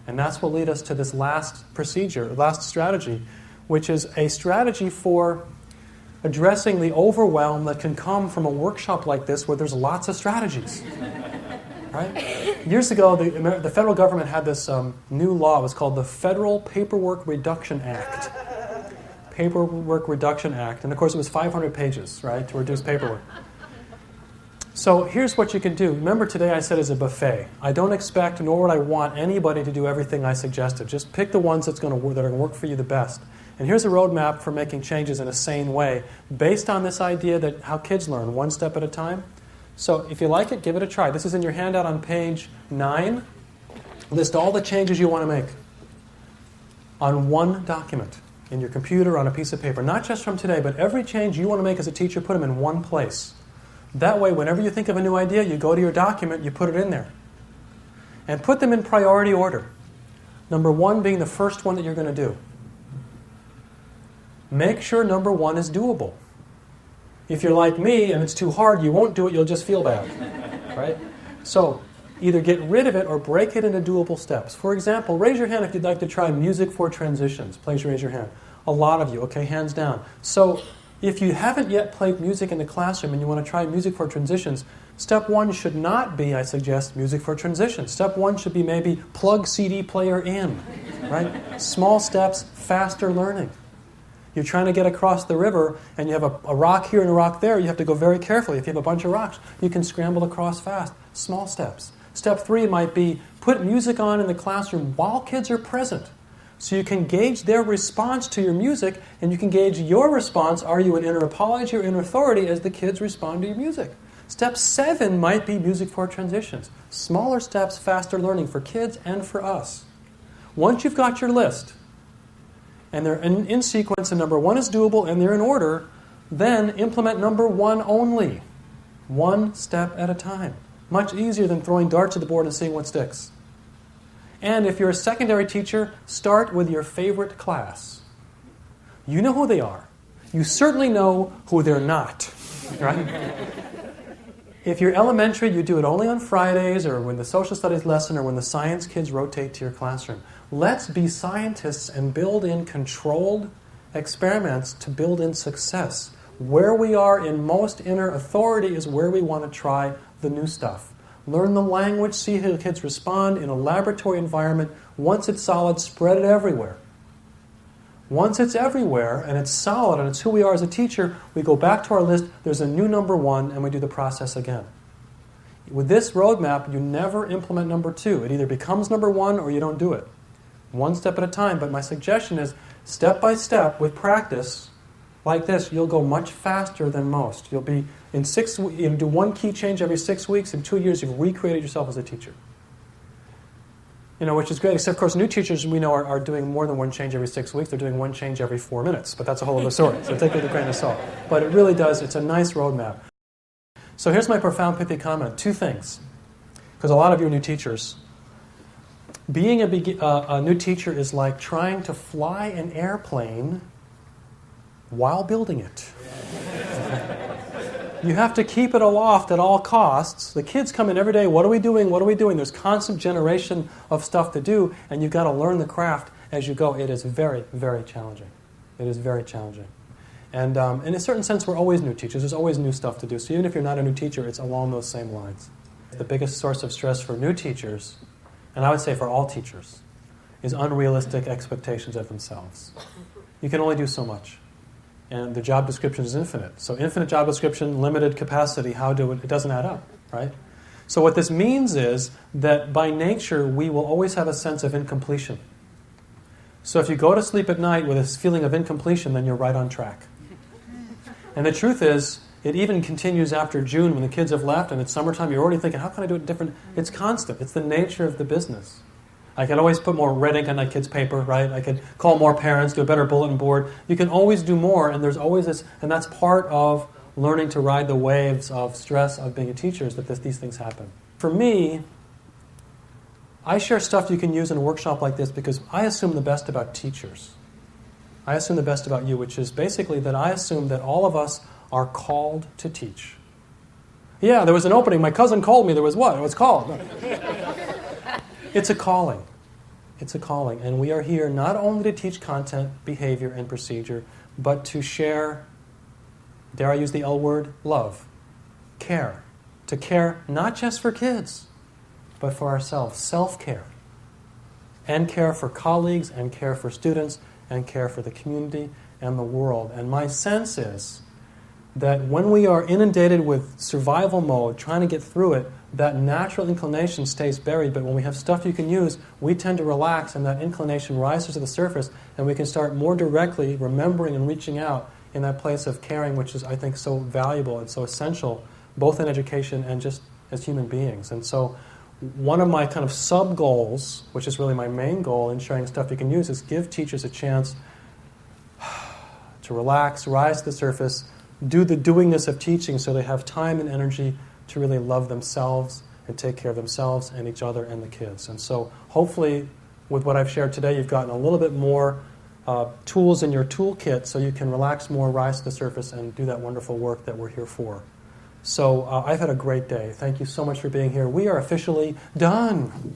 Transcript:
And that's what lead us to this last strategy, which is a strategy for addressing the overwhelm that can come from a workshop like this where there's lots of strategies. Right? Years ago, the federal government had this new law. It was called the Federal Paperwork Reduction Act. Paperwork Reduction Act. And of course, it was 500 pages, right, to reduce paperwork. So here's what you can do. Remember, today I said it's a buffet. I don't expect, nor would I want anybody to do everything I suggested. Just pick the ones that are going to work for you the best. And here's a roadmap for making changes in a sane way, based on this idea that how kids learn, one step at a time. So if you like it, give it a try. This is in your handout on page 9. List all the changes you want to make on one document, in your computer, on a piece of paper. Not just from today, but every change you want to make as a teacher, put them in one place. That way, whenever you think of a new idea, you go to your document, you put it in there. And put them in priority order. Number 1 being the first one that you're going to do. Make sure number 1 is doable. If you're like me and it's too hard, you won't do it, you'll just feel bad. Right? So, either get rid of it or break it into doable steps. For example, raise your hand if you'd like to try music for transitions. Please raise your hand. A lot of you, okay, hands down. So, if you haven't yet played music in the classroom and you want to try music for transitions, step 1 should not be, I suggest, music for transitions. Step 1 should be maybe plug CD player in. Right? Small steps, faster learning. You're trying to get across the river and you have a rock here and a rock there, you have to go very carefully. If you have a bunch of rocks, you can scramble across fast. Small steps. Step 3 might be put music on in the classroom while kids are present. So you can gauge their response to your music and you can gauge your response. Are you in inner apology or inner authority as the kids respond to your music? Step 7 might be music for transitions. Smaller steps, faster learning for kids and for us. Once you've got your list, and they're in sequence, and number 1 is doable, and they're in order, then implement number 1 only. One step at a time. Much easier than throwing darts at the board and seeing what sticks. And if you're a secondary teacher, start with your favorite class. You know who they are. You certainly know who they're not. Right? If you're elementary, you do it only on Fridays or when the social studies lesson or when the science kids rotate to your classroom. Let's be scientists and build in controlled experiments to build in success. Where we are in most inner authority is where we want to try the new stuff. Learn the language, see how the kids respond in a laboratory environment. Once it's solid, spread it everywhere. Once it's everywhere and it's solid and it's who we are as a teacher, we go back to our list, there's a new number 1, and we do the process again. With this roadmap, you never implement number 2. It either becomes number 1 or you don't do it. One step at a time, but my suggestion is step by step with practice like this, you'll go much faster than most. You'll be in 6 weeks, you do one key change every 6 weeks. In 2 years, you've recreated yourself as a teacher. Which is great, except of course new teachers we know are doing more than one change every 6 weeks. They're doing one change every 4 minutes, but that's a whole other story. So take it with a grain of salt. But it really does, it's a nice roadmap. So here's my profound pithy comment. 2 things, because a lot of you are new teachers. Being a new teacher is like trying to fly an airplane while building it. You have to keep it aloft at all costs. The kids come in every day, what are we doing, what are we doing? There's constant generation of stuff to do, and you've got to learn the craft as you go. It is very, very challenging. It is very challenging. And in a certain sense, we're always new teachers. There's always new stuff to do. So even if you're not a new teacher, it's along those same lines. The biggest source of stress for new teachers, and I would say for all teachers, is unrealistic expectations of themselves. You can only do so much. And the job description is infinite. So infinite job description, limited capacity, it doesn't add up, right? So what this means is that by nature, we will always have a sense of incompletion. So if you go to sleep at night with this feeling of incompletion, then you're right on track. And the truth is, it even continues after June when the kids have left and it's summertime. You're already thinking, how can I do it different? It's constant. It's the nature of the business. I could always put more red ink on that kid's paper, right? I could call more parents, do a better bulletin board. You can always do more, and there's always this, and that's part of learning to ride the waves of stress of being a teacher, is that these things happen. For me, I share stuff you can use in a workshop like this because I assume the best about teachers. I assume the best about you, which is basically that I assume that all of us are called to teach. Yeah, there was an opening. My cousin called me. There was what? It was called. It's a calling. It's a calling. And we are here not only to teach content, behavior, and procedure, but to share, dare I use the L word, love, care. To care not just for kids, but for ourselves, self-care. And care for colleagues, and care for students, and care for the community and the world. And my sense is that when we are inundated with survival mode, trying to get through it, that natural inclination stays buried, but when we have stuff you can use, we tend to relax and that inclination rises to the surface, and we can start more directly remembering and reaching out in that place of caring, which is, I think, so valuable and so essential, both in education and just as human beings. And so one of my kind of sub-goals, which is really my main goal in sharing stuff you can use, is give teachers a chance to relax, rise to the surface, do the doingness of teaching so they have time and energy to really love themselves and take care of themselves and each other and the kids. And so hopefully with what I've shared today, you've gotten a little bit more tools in your toolkit so you can relax more, rise to the surface, and do that wonderful work that we're here for. So I've had a great day. Thank you so much for being here. We are officially done.